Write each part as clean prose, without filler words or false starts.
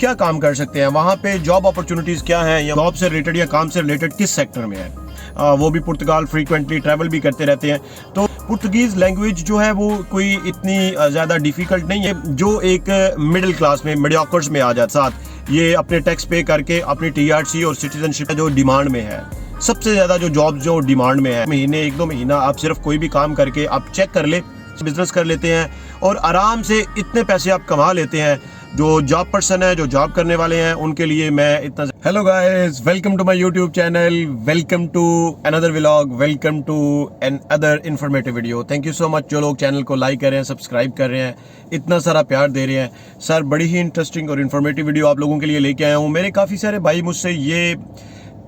क्या काम कर सकते हैं, वहाँ पे जॉब अपॉर्चुनिटीज़ क्या हैं, या जॉब से रिलेटेड या काम से रिलेटेड किस सेक्टर में है। वो भी पुर्तगाल फ्रीक्वेंटली ट्रैवल भी करते रहते हैं। तो पुर्तगीज़ लैंग्वेज जो है वो कोई इतनी ज़्यादा डिफ़िकल्ट नहीं है, जो एक मिडिल क्लास में मीडियोकर्स में आ जाता साथ ये अपने टैक्स पे करके अपनी TRC और सिटीजनशिप जो डिमांड में है। सबसे ज़्यादा जो जॉब जो डिमांड में है, महीने 1-2 महीना आप सिर्फ कोई भी काम करके आप चेक कर ले, बिजनेस कर लेते हैं और आराम से इतने पैसे आप कमा लेते हैं। जो जॉब पर्सन है, जो जॉब करने वाले हैं, उनके लिए मैं इतना। Hello guys, welcome to my YouTube channel, welcome to another vlog, welcome to another informative video. Thank you so much जो लोग चैनल को लाइक कर रहे हैं, सब्सक्राइब कर रहे हैं, इतना सारा प्यार दे रहे हैं। सर बड़ी ही इंटरेस्टिंग और इन्फॉर्मेटिव वीडियो आप लोगों के लिए लेके आया हूँ। मेरे काफ़ी सारे भाई मुझसे ये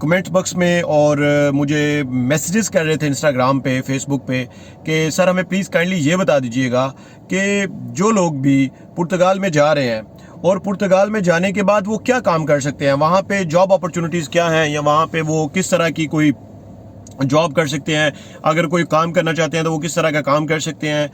कमेंट बॉक्स में और मुझे मैसेजेस कर रहे थे इंस्टाग्राम पे, फेसबुक पे, कि सर हमें प्लीज़ काइंडली ये बता दीजिएगा कि जो लोग भी पुर्तगाल में जा रहे हैं और पुर्तगाल में जाने के बाद वो क्या काम कर सकते हैं, वहाँ पे जॉब अपॉर्चुनिटीज़ क्या हैं, या वहाँ पे वो किस तरह की कोई जॉब कर सकते हैं। अगर कोई काम करना चाहते हैं तो वो किस तरह का काम कर सकते हैं,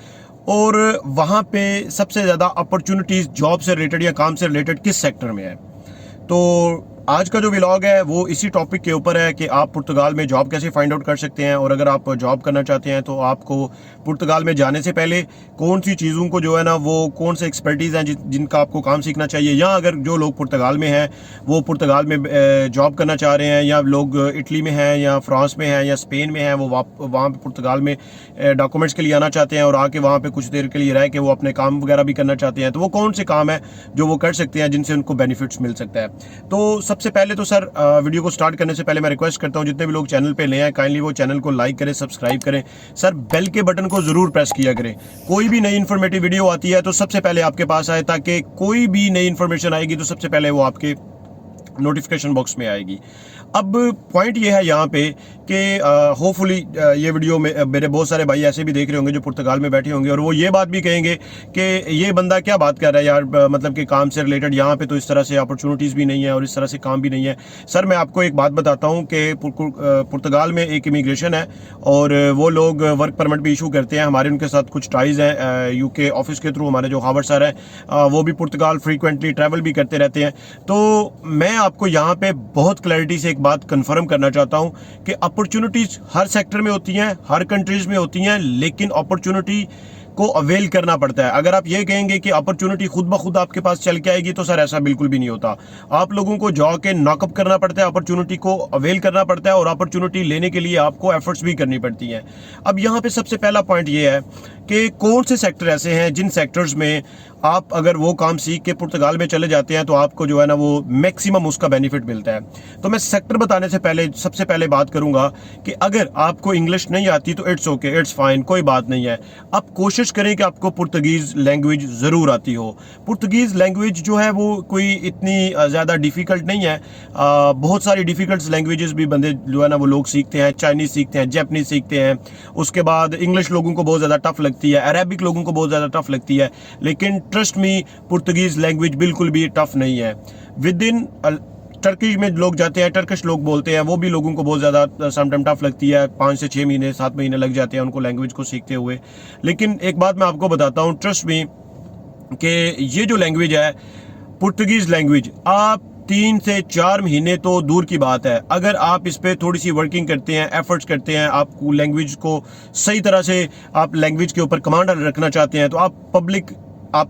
और वहाँ पे सबसे ज़्यादा अपॉर्चुनिटीज़ जॉब से रिलेटेड या काम से रिलेटेड किस सेक्टर में है। तो आज का जो व्लॉग है वो इसी टॉपिक के ऊपर है कि आप पुर्तगाल में जॉब कैसे फाइंड आउट कर सकते हैं, और अगर आप जॉब करना चाहते हैं तो आपको पुर्तगाल में जाने से पहले कौन सी चीज़ों को जो है ना, वो कौन से एक्सपर्टीज़ हैं जिनका आपको काम सीखना चाहिए, या अगर जो लोग पुर्तगाल में हैं वो पुर्तगाल में जॉब करना चाह रहे हैं, या लोग इटली में हैं या फ्रांस में हैं या स्पेन में हैं, वो वहाँ पर पुर्तगाल में डॉक्यूमेंट्स के लिए आना चाहते हैं और आके वहाँ पर कुछ देर के लिए रह के वो अपने काम वगैरह भी करना चाहते हैं, तो वो कौन से काम है जो वो कर सकते हैं जिनसे उनको बेनिफिट्स मिल सकता है। तो सबसे पहले तो सर वीडियो को स्टार्ट करने से पहले मैं रिक्वेस्ट करता हूं जितने भी लोग चैनल पे नए हैं, काइंडली वो चैनल को लाइक करें, सब्सक्राइब करें। सर बेल के बटन को जरूर प्रेस किया करें। कोई भी नई इन्फॉर्मेटिव वीडियो आती है तो सबसे पहले आपके पास आए, ताकि कोई भी नई इन्फॉर्मेशन आएगी तो सबसे पहले वो आपके नोटिफिकेशन बॉक्स में आएगी। अब पॉइंट ये है यहाँ पे कि होपफुली ये वीडियो में मेरे बहुत सारे भाई ऐसे भी देख रहे होंगे जो पुर्तगाल में बैठे होंगे और वो ये बात भी कहेंगे कि ये बंदा क्या बात कर रहा है यार, मतलब कि काम से रिलेटेड यहाँ पे तो इस तरह से अपॉर्चुनिटीज़ भी नहीं है और इस तरह से काम भी नहीं है। सर मैं आपको एक बात बताता हूँ कि पुर्तगाल में एक इमिग्रेशन है और वो लोग वर्क परमिट भी इशू करते हैं। हमारे उनके साथ कुछ टाइज़ हैं UK ऑफिस के थ्रू। हमारे जो हावर्ड सर हैं वो भी पुर्तगाल फ्रीक्वेंटली ट्रैवल भी करते रहते हैं। तो मैं आपको यहाँ पे बहुत क्लैरिटी से एक बात कंफर्म करना चाहता हूँ कि अपॉर्चुनिटीज हर सेक्टर में होती हैं, हर कंट्रीज में होती हैं, लेकिन अपॉर्चुनिटी को अवेल करना पड़ता है। अगर आप ये कहेंगे कि अपॉर्चुनिटी खुद ब खुद आपके पास चल के आएगी तो सर ऐसा बिल्कुल भी नहीं होता। आप लोगों को जाके नॉकअप करना पड़ता है, अपॉर्चुनिटी को अवेल करना पड़ता है और अपॉर्चुनिटी लेने के लिए आपको एफर्ट्स भी करनी पड़ती हैं। अब यहाँ पे सबसे पहला पॉइंट ये है कि कौन से सेक्टर ऐसे हैं जिन सेक्टर्स में आप अगर वो काम सीख के पुर्तगाल में चले जाते हैं तो आपको जो है ना वो मैक्सिमम उसका बेनिफिट मिलता है। तो मैं सेक्टर बताने से पहले सबसे पहले बात करूंगा कि अगर आपको इंग्लिश नहीं आती तो इट्स ओके, इट्स फाइन, कोई बात नहीं है। आप कोशिश करें कि आपको पुर्तगीज़ लैंग्वेज ज़रूर आती हो। पुर्तगीज़ लैंग्वेज जो है वो कोई इतनी ज़्यादा डिफ़िकल्ट नहीं है। बहुत सारी डिफ़िकल्ट लैंग्वेजेस भी बंदे जो है ना वो लोग सीखते हैं। चाइनीज़ सीखते हैं, जैपनीज़ सीखते हैं, उसके बाद इंग्लिश लोगों को बहुत ज़्यादा टफ लगती है, अरेबिक लोगों को बहुत ज़्यादा टफ लगती है, लेकिन ट्रस्ट मी पुर्तगीज़ लैंग्वेज बिल्कुल भी टफ नहीं है। विद इन टर्की में लोग जाते हैं, टर्किश लोग बोलते हैं, वो भी लोगों को बहुत ज़्यादा समटाइम टफ लगती है। 5 से 6 महीने 7 महीने लग जाते हैं उनको लैंग्वेज को सीखते हुए। लेकिन एक बात मैं आपको बताता हूँ, ट्रस्ट मी, कि ये जो लैंग्वेज है पुर्तगीज़ लैंग्वेज, आप 3 से 4 महीने तो दूर की बात है, अगर आप इस पर थोड़ी सी वर्किंग करते हैं, एफर्ट्स करते हैं, आप लैंग्वेज को सही तरह से आप लैंग्वेज के ऊपर कमांड रखना चाहते हैं, तो आप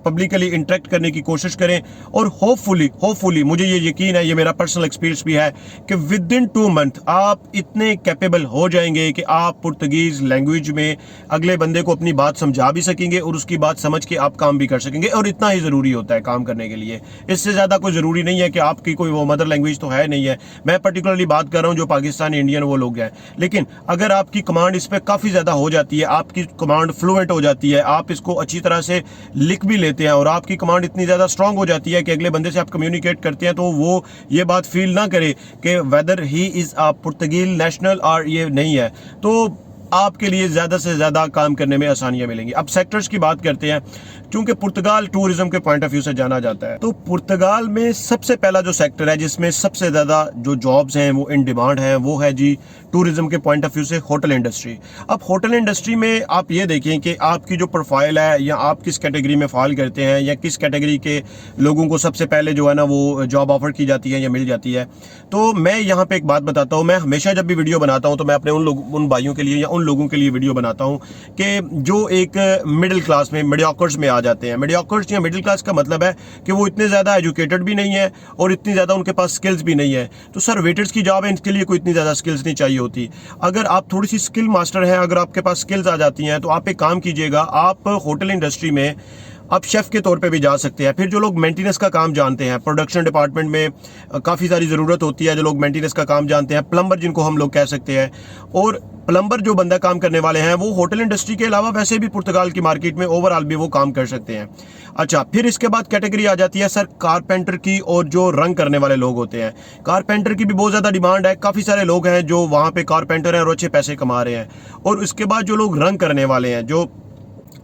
पब्लिकली इंटरेक्ट करने की कोशिश करें। और होपफुली मुझे ये यकीन है, ये मेरा पर्सनल एक्सपीरियंस भी है, कि विद इन 2 मंथ आप इतने कैपेबल हो जाएंगे कि आप पुर्तगीज़ लैंग्वेज में अगले बंदे को अपनी बात समझा भी सकेंगे और उसकी बात समझ के आप काम भी कर सकेंगे। और इतना ही ज़रूरी होता है काम करने के लिए, इससे ज़्यादा कोई ज़रूरी नहीं है कि आपकी कोई वो मदर लैंग्वेज तो है नहीं है। मैं पर्टिकुलरली बात कर रहा हूँ जो पाकिस्तानी इंडियन वो लोग हैं, लेकिन अगर आपकी कमांड इस पर काफ़ी ज़्यादा हो जाती है, आपकी कमांड फ्लुएंट हो जाती है, आप इसको अच्छी तरह से लिख भी लेते हैं और आपकी कमांड इतनी ज़्यादा स्ट्रांग हो जाती है कि अगले बंदे से आप कम्युनिकेट करते हैं तो वो ये बात फील ना करे कि weather he is a Portugal national और ये नहीं है। तो आपके लिए ज़्यादा से ज़्यादा काम करने में आसानियाँ मिलेंगी। अब सेक्टर्स की बात करते हैं, क्योंकि पुर्तगाल टूरिज्म के पॉइंट ऑफ व्यू से जाना जाता है, तो पुर्तगाल में सबसे पहला जो सेक्टर है जिसमें सबसे ज़्यादा जो जॉब्स हैं वो इन डिमांड हैं, वो है जी टूरिज्म के पॉइंट ऑफ व्यू से होटल इंडस्ट्री। अब होटल इंडस्ट्री में आप ये देखें कि आपकी जो प्रोफाइल है या आप किस कैटेगरी में फॉल करते हैं या किस कैटेगरी के लोगों को सबसे पहले जो है ना वो जॉब ऑफर की जाती है या मिल जाती है। तो मैं यहाँ पे एक बात बताता हूँ, मैं हमेशा जब भी वीडियो बनाता हूँ तो मैं अपने उन भाइयों के लिए या उन लोगों के लिए वीडियो बनाता हूँ कि जो एक मिडिल क्लास में मीडियोकर्स में आ जाते हैं। मीडियोकर्स या मिडिल क्लास का मतलब है कि वो इतने ज़्यादा एजुकेटेड भी नहीं है और इतनी ज़्यादा उनके पास स्किल्स भी नहीं है। तो सर वेटर्स की जॉब है, इनके लिए कोई इतनी ज़्यादा स्किल्स नहीं चाहिए होती। अगर आप थोड़ी सी स्किल मास्टर हैं, अगर आपके पास स्किल्स आ जाती हैं तो आप एक काम कीजिएगा, आप होटल इंडस्ट्री में आप शेफ़ के तौर पे भी जा सकते हैं। फिर जो लोग मेंटेनेंस का काम जानते हैं, प्रोडक्शन डिपार्टमेंट में काफ़ी सारी ज़रूरत होती है, जो लोग मेंटेनेंस का काम जानते हैं, प्लम्बर जिनको हम लोग कह सकते हैं, और प्लम्बर जो बंदा काम करने वाले हैं वो होटल इंडस्ट्री के अलावा वैसे भी पुर्तगाल की मार्केट में ओवरऑल भी वो काम कर सकते हैं। अच्छा, फिर इसके बाद कैटेगरी आ जाती है सर कारपेंटर की, और जो रंग करने वाले लोग होते हैं। कारपेंटर की भी बहुत ज़्यादा डिमांड है, काफ़ी सारे लोग हैं जो वहाँ पे कारपेंटर हैं और अच्छे पैसे कमा रहे हैं। और उसके बाद जो लोग रंग करने वाले हैं, जो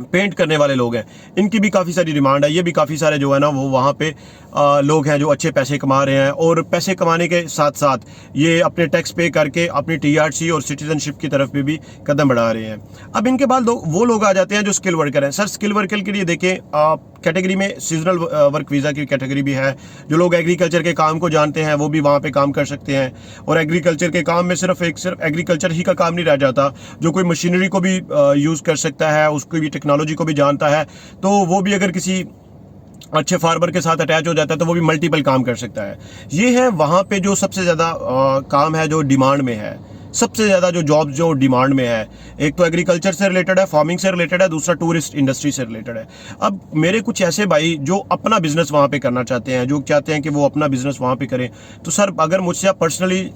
पेंट करने वाले लोग हैं, इनकी भी काफ़ी सारी डिमांड है। ये भी काफ़ी सारे जो है ना वो वहाँ पे लोग हैं जो अच्छे पैसे कमा रहे हैं, और पैसे कमाने के साथ साथ ये अपने टैक्स पे करके अपनी TRC और सिटीजनशिप की तरफ भी कदम बढ़ा रहे हैं। अब इनके बाद वो लोग आ जाते हैं जो स्किल वर्कर हैं। सर स्किल वर्कर के लिए देखें, कैटेगरी में सीजनल वर्क वीज़ा की कैटेगरी भी है। जो लोग एग्रीकल्चर के काम को जानते हैं वो भी वहाँ पे काम कर सकते हैं, और एग्रीकल्चर के काम में सिर्फ एग्रीकल्चर ही का काम नहीं रह जाता, जो कोई मशीनरी को भी यूज़ कर सकता है, उसको भी टेक्नोलॉजी को भी जानता है, तो वो भी अगर किसी अच्छे फार्मर के साथ अटैच हो जाता है तो वो भी मल्टीपल काम कर सकता है। ये है वहाँ पे जो सबसे ज़्यादा काम है जो डिमांड में है, सबसे ज़्यादा जो जॉब जो डिमांड में है। एक तो एग्रीकल्चर से रिलेटेड है, फार्मिंग से रिलेटेड है, दूसरा टूरिस्ट इंडस्ट्री से रिलेटेड है। अब मेरे कुछ ऐसे भाई जो अपना बिजनेस वहाँ पे करना चाहते हैं, जो चाहते हैं कि वो अपना बिजनेस वहाँ पे करें, तो सर अगर मुझसे आप पर्सनली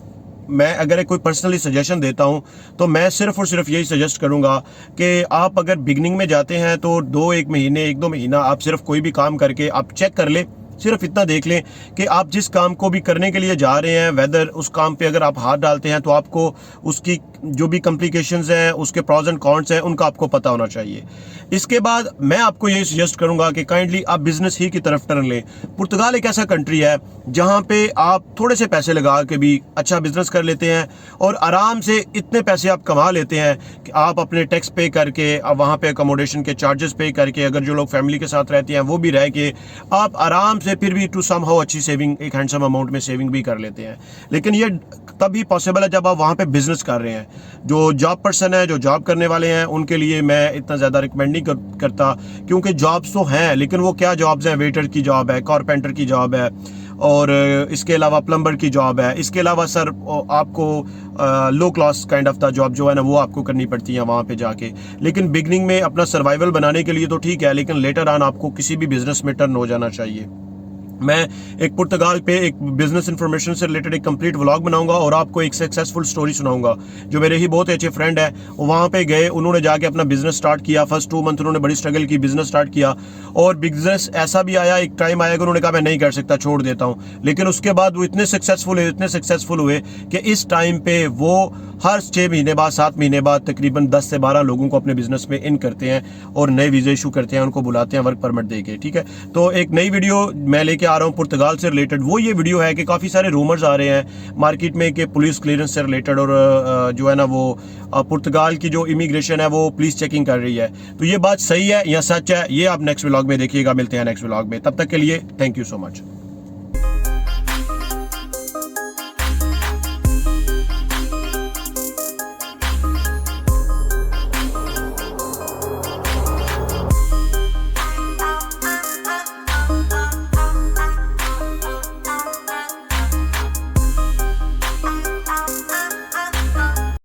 मैं अगर कोई पर्सनली सजेशन देता हूं तो मैं सिर्फ और सिर्फ यही सजेस्ट करूंगा कि आप अगर बिगनिंग में जाते हैं तो 1-2 महीना आप सिर्फ कोई भी काम करके आप चेक कर लें, सिर्फ इतना देख लें कि आप जिस काम को भी करने के लिए जा रहे हैं, वेदर उस काम पे अगर आप हाथ डालते हैं तो आपको उसकी जो भी कॉम्प्लिकेशंस हैं, उसके प्रॉज एंड कॉन्स हैं, उनका आपको पता होना चाहिए। इसके बाद मैं आपको ये सजेस्ट करूंगा कि काइंडली आप बिजनेस ही की तरफ टर्न लें। पुर्तगाल एक ऐसा कंट्री है जहां पे आप थोड़े से पैसे लगा के भी अच्छा बिजनेस कर लेते हैं और आराम से इतने पैसे आप कमा लेते हैं कि आप अपने टैक्स पे करके, अब वहाँ पे अकोमोडेशन के चार्जेस पे करके, अगर जो लोग फैमिली के साथ रहते हैं वो भी रह के, आप आराम से फिर भी टू समहाउ अच्छी सेविंग, एक हैंडसम अमाउंट में सेविंग भी कर लेते हैं। लेकिन ये तभी पॉसिबल है जब आप वहाँ पे बिजनेस कर रहे हैं। जो जॉब पर्सन है, जो जॉब करने वाले हैं, उनके लिए मैं इतना ज़्यादा रिकमेंड नहीं करता, क्योंकि जॉब्स तो हैं लेकिन वो क्या जॉब्स हैं, वेटर की जॉब है, कारपेंटर की जॉब है, और इसके अलावा प्लम्बर की जॉब है। इसके अलावा सर आपको low class kind of the job जो है ना वो आपको करनी पड़ती है वहाँ पे जाके। लेकिन बिगनिंग में अपना सर्वाइवल बनाने के लिए तो ठीक है, लेकिन लेटर ऑन आपको किसी भी बिजनेस में टर्न हो जाना चाहिए। मैं एक पुर्तगाल पे एक बिजनेस इन्फॉर्मेशन से रिलेटेड एक कंप्लीट व्लॉग बनाऊंगा और आपको एक सक्सेसफुल स्टोरी सुनाऊंगा। जो मेरे ही बहुत अच्छे फ्रेंड है, वहाँ पे गए, उन्होंने जाके अपना बिजनेस स्टार्ट किया। फर्स्ट 2 मंथ उन्होंने बड़ी स्ट्रगल की, बिजनेस स्टार्ट किया, और बिजनेस ऐसा भी आया, एक टाइम आया कि उन्होंने कहा मैं नहीं कर सकता, छोड़ देता हूँ। लेकिन उसके बाद वो इतने सक्सेसफुल हुए कि इस टाइम पे वो हर 6 महीने बाद, 7 महीने बाद तकरीबन 10 से 12 लोगों को अपने बिजनेस में इन करते हैं और नए वीज़े इशू करते हैं, उनको बुलाते हैं वर्क परमिट देके। ठीक है, तो एक नई वीडियो मैं लेके आ रहा हूँ पुर्तगाल से रिलेटेड। वो ये वीडियो है कि काफ़ी सारे रूमर्स आ रहे हैं मार्केट में कि पुलिस क्लियरेंस से रिलेटेड, और जो है ना वो पुर्तगाल की जो इमिग्रेशन है वो पुलिस चेकिंग कर रही है। तो ये बात सही है या सच है, ये आप नेक्स्ट व्लॉग में देखिएगा। मिलते हैं नेक्स्ट व्लॉग में, तब तक के लिए थैंक यू सो मच।